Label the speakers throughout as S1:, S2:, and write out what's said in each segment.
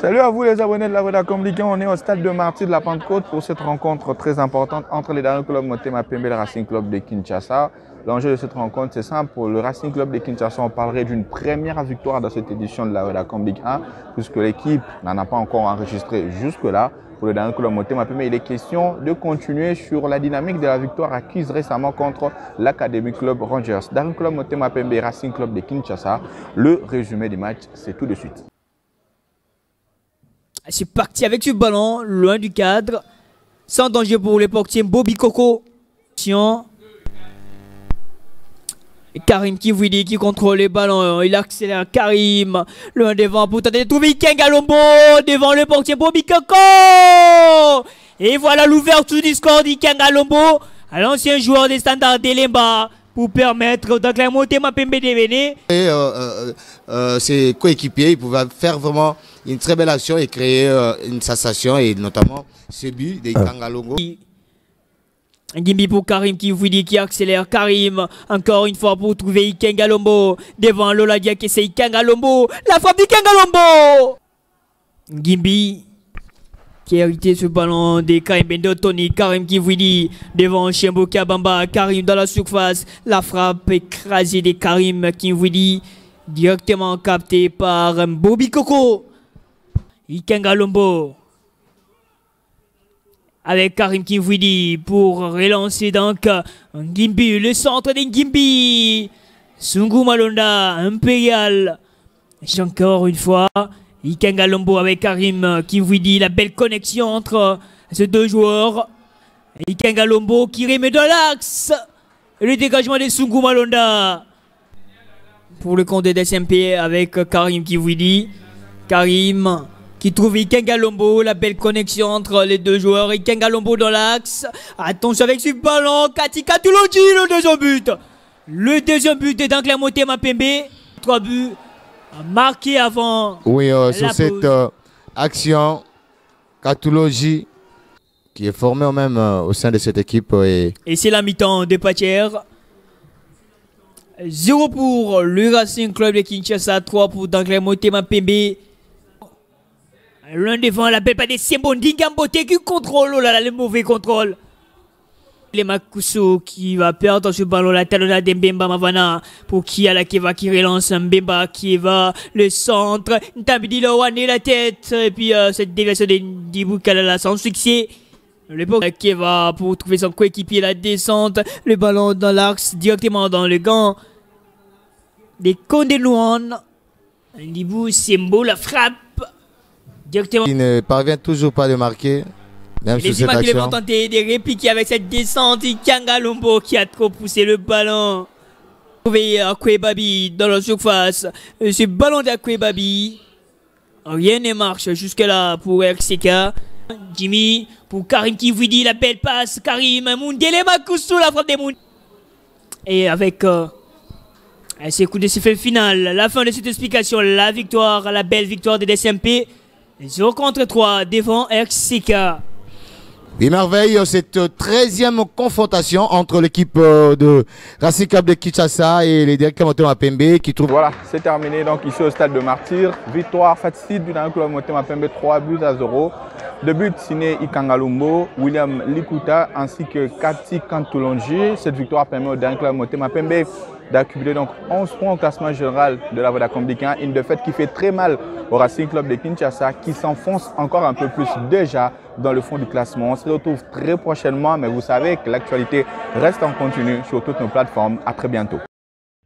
S1: Salut à vous les abonnés de la Vodacom Ligue 1. On est au stade de Martyrs de la Pentecôte pour cette rencontre très importante entre les derniers clubs Motema Pembe et le Racing Club de Kinshasa. L'enjeu de cette rencontre, c'est simple. Pour le Racing Club de Kinshasa, on parlerait d'une première victoire dans cette édition de la Vodacom Ligue 1, puisque l'équipe n'en a pas encore enregistré jusque-là. Pour le dernier club Motema Pembe, il est question de continuer sur la dynamique de la victoire acquise récemment contre l'Academy Club Rangers. Dernier club Motema Pembe et Racing Club de Kinshasa. Le résumé du match, c'est tout de suite.
S2: C'est parti avec ce ballon, loin du cadre. Sans danger pour les portiers. Bobby Coco. Karim Kivwidi qui contrôle les ballons. Il accélère Karim. Loin devant pour tenter de trouver Kenga Lombo. Devant le portier Bobby Coco. Et voilà l'ouverture du score d'Ikenga Lombo à l'ancien joueur des Standards d'Elemba pour permettre d'Ancler Motema Pembe de venir.
S3: Et ses coéquipiers, ils pouvaient faire vraiment une très belle action et créer une sensation, et notamment ce but d'Ikenga Lombo.
S2: Ngimbi pour Karim Kivwidi qui accélère Karim. Encore une fois pour trouver Ikenga Lombo. Devant Lola Dia qui essaie Ikenga Lombo. La frappe d'Ikenga Lombo. Ngimbi qui a hérité ce ballon de Karim Bendo Tony. Karim Kivwidi devant Chembo Kabamba. Karim dans la surface. La frappe écrasée de Karim Kivwidi. Directement capté par Bobby Coco. Ikenga Lombo. Avec Karim Kivwidi pour relancer donc Ngimbi, le centre de Ngimbi. Sungu Malonda, Impérial. Et encore une fois, Ikenga Lombo avec Karim Kivwidi, la belle connexion entre ces deux joueurs. Ikenga Lombo qui remet dans l'axe. Le dégagement de Sungu Malonda. Pour le compte des SMP avec Karim Kivwidi. Karim qui trouve Ikenga Lombo, la belle connexion entre les deux joueurs. Ikenga Lombo dans l'axe. Attention avec ce ballon. Katika Tulonji, le deuxième but. Le deuxième but est d'Ancler Motema Pembe. 3 buts marqués avant.
S3: Oui, sur cette action, Katouloji, qui est formé même au sein de cette équipe. Et
S2: c'est la mi-temps de Pacher. 0 pour le Racing Club de Kinshasa, 3 pour d'Ancler Motema Pembe. L'un devant la belle pas de Sembo Ndingambote qui contrôle, oh là là, le mauvais contrôle. Les Makuso qui va perdre ce ballon, la talonna de Mbemba Mavana pour Kiala Keva qui relance Mbemba Kieva, le centre, Ntabidi Lawane la tête, et puis cette déviation de Ndibou Kalala sans succès. Le Keva pour trouver son coéquipier, la descente, le ballon dans l'axe, directement dans le gant des Condé Luan. Ndibou Sembo la frappe.
S3: Il ne parvient toujours pas de marquer, même sur cette action.
S2: Ils vont tenter de répliquer avec cette descente. Ikenga Lombo qui a trop poussé le ballon. Trouvé Akwebabi dans la surface. Ce ballon d'Akwebabi. Rien ne marche jusque-là pour RCK. Jimmy pour Karim Kivwidi, la belle passe. Karim Mundele Makusu, la frappe des Mound. Et avec ces coups de sifflet final, la fin de cette explication, la victoire, la belle victoire des SMP. 0 contre 3 devant RCK.
S3: Oui, merveille, cette 13e confrontation entre l'équipe de Racing Club de Kinshasa et les directeurs Motema Pembe qui trouvent.
S1: Voilà, c'est terminé donc ici au stade de Martyrs. Victoire facile du dernier club Motema Pembe, 3 buts à 0. 2 buts signés Ikenga Lombo, William Likuta ainsi que Kati Kantulonji. Cette victoire permet au dernier club Motema Pembe d'accumuler donc 11 points au classement général de la Vodacom Ligue 1. Une défaite qui fait très mal au Racing Club de Kinshasa qui s'enfonce encore un peu plus déjà dans le fond du classement. On se retrouve très prochainement, mais vous savez que l'actualité reste en continu sur toutes nos plateformes. À très bientôt.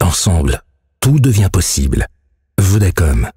S4: Ensemble, tout devient possible. Vodacom.